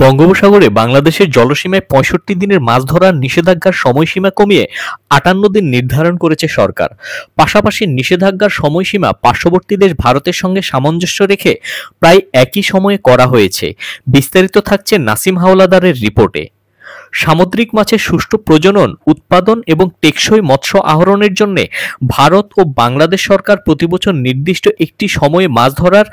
বঙ্গোপসাগরে বাংলাদেশের জলসীমায় ৬৫ দিনের মাছ ধরার নিষেধাজ্ঞার সময়সীমা কমিয়ে ৫৮ দিন নির্ধারণ করেছে সরকার। পাশাপাশি নিষেধাজ্ঞার সময়সীমা পার্শ্ববর্তী দেশ ভারতের সঙ্গে সামঞ্জস্য রেখে প্রায় একই সময়ে করা হয়েছে। বিস্তারিত থাকছে নাসিম হাওলাদারের রিপোর্টে। সামুদ্রিক মাছের সুষ্ঠু প্রজনন, উৎপাদন এবং টেকসই মৎস্য আহরণের জন্য ভারত ও বাংলাদেশ সরকার প্রতিবছর নির্দিষ্ট একটি সময়ে মাছ ধরার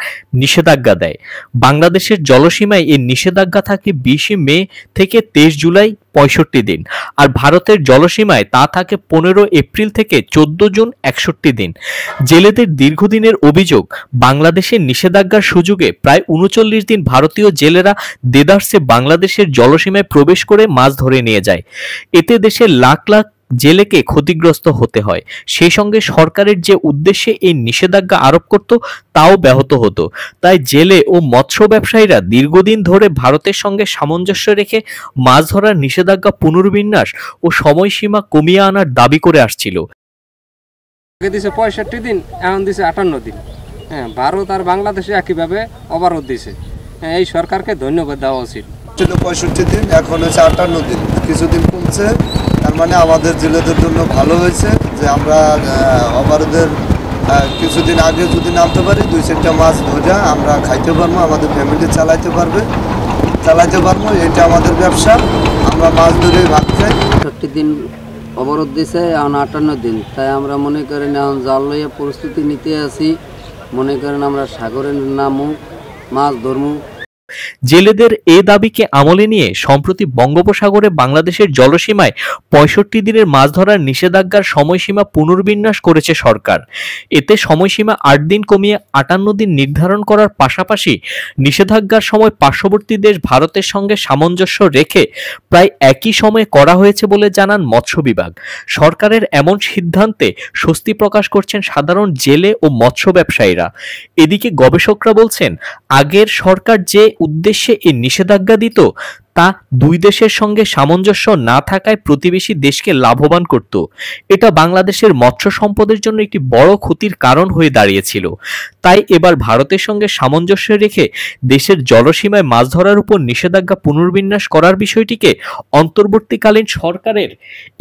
নিষেধাজ্ঞা দেয়। বাংলাদেশের জলসীমায় এই নিষেধাজ্ঞা থাকে ২০ মে থেকে ২৩ জুলাই, ৬৫ দিন, আর ভারতের জলসীমায় তা থাকে ১৫ এপ্রিল থেকে ১৪ জুন, ৬১ দিন। জেলেদের দীর্ঘদিনের অভিযোগ, বাংলাদেশের নিষেধাজ্ঞার সুযোগে প্রায় ৩৯ দিন ভারতীয় জেলেরা দেদারসে বাংলাদেশের জলসীমায় প্রবেশ করে মাছ ধরে নিয়ে যায়। এতে দেশের লাখ লাখ জেলেকে ক্ষতিগ্রস্ত হতে হয়। সেই সঙ্গে সরকারের যে উদ্দেশ্যে এই নিষেধাজ্ঞা আরোপ করত তাও ব্যাহত হতো। তাই জেলে ও মৎস্য ব্যবসায়ীরা দীর্ঘদিন ধরে ভারতের সঙ্গে সামঞ্জস্য রেখে মাছ ধরার নিষেধাজ্ঞা পুনর্বিন্যাস ও সময়সীমা কমিয়ে আনার দাবি করে আসছিল। আগে দিছে ৬৫ দিন, এখন দিছে ৫৮ দিন। ভারত আর বাংলাদেশে একইভাবে অবরোধ দিছে। এই সরকারকে ধন্যবাদ দেওয়া উচিত। ছিল ৬৫ দিন, এখন হচ্ছে ৫৮ দিন, কিছুদিন কমছে। তার মানে আমাদের জেলেদের জন্য ভালো হয়েছে যে আমরা অবরোধের কিছুদিন আগে যদি নামতে পারি, ২-৪টা মাছ ধরে আমরা খাইতে পারবো, আমাদের ফ্যামিলি চালাইতে পারবো, এটা আমাদের ব্যবসা। আমরা মাছ ধরে ভাত খাই। ৬৫ দিন অবরোধ দিছে, এখন ৫৮ দিন। তাই আমরা মনে করেন এখন জাল লইয়া প্রস্তুতি নিতে আসি। মনে করেন আমরা সাগরে নামু, মাছ ধরমু। জেলেদের এ দাবিকে আমলে নিয়ে সম্প্রতি বঙ্গোপসাগরে বাংলাদেশের জলসীমায় ৬৫ দিনের মাছ ধরার নিষেধাজ্ঞার সময়সীমা পুনর্বিন্যাস করেছে সরকার। এতে সময়সীমা ৮ দিন কমিয়ে ৫৮ দিন নির্ধারণ করার পাশাপাশি নিষেধাজ্ঞার সময় পার্শ্ববর্তী দেশ ভারতের সঙ্গে সামঞ্জস্য রেখে প্রায় একই সময়ে করা হয়েছে বলে জানান মৎস্য বিভাগ। সরকারের এমন সিদ্ধান্তে স্বস্তি প্রকাশ করছেন সাধারণ জেলে ও মৎস্য ব্যবসায়ীরা। এদিকে গবেষকরা বলছেন, আগের সরকার যে উদ্দেশ্যে এই নিষেধাজ্ঞা দিত তা দুই দেশের সঙ্গে সামঞ্জস্য না থাকায় প্রতিবেশী দেশকে লাভবান করত। এটা বাংলাদেশের মৎস্য সম্পদের জন্য একটি বড় ক্ষতির কারণ হয়ে দাঁড়িয়েছিল। তাই এবার ভারতের সঙ্গে সামঞ্জস্য রেখে দেশের জলসীমায় মাছ ধরার উপর নিষেধাজ্ঞা পুনর্বিন্যাস করার বিষয়টিকে অন্তর্বর্তীকালীন সরকারের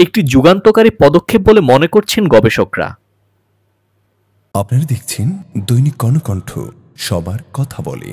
একটি যুগান্তকারী পদক্ষেপ বলে মনে করছেন গবেষকরা। আপনারা দেখছেন দৈনিক কর্ণকণ্ঠ, সবার কথা বলে।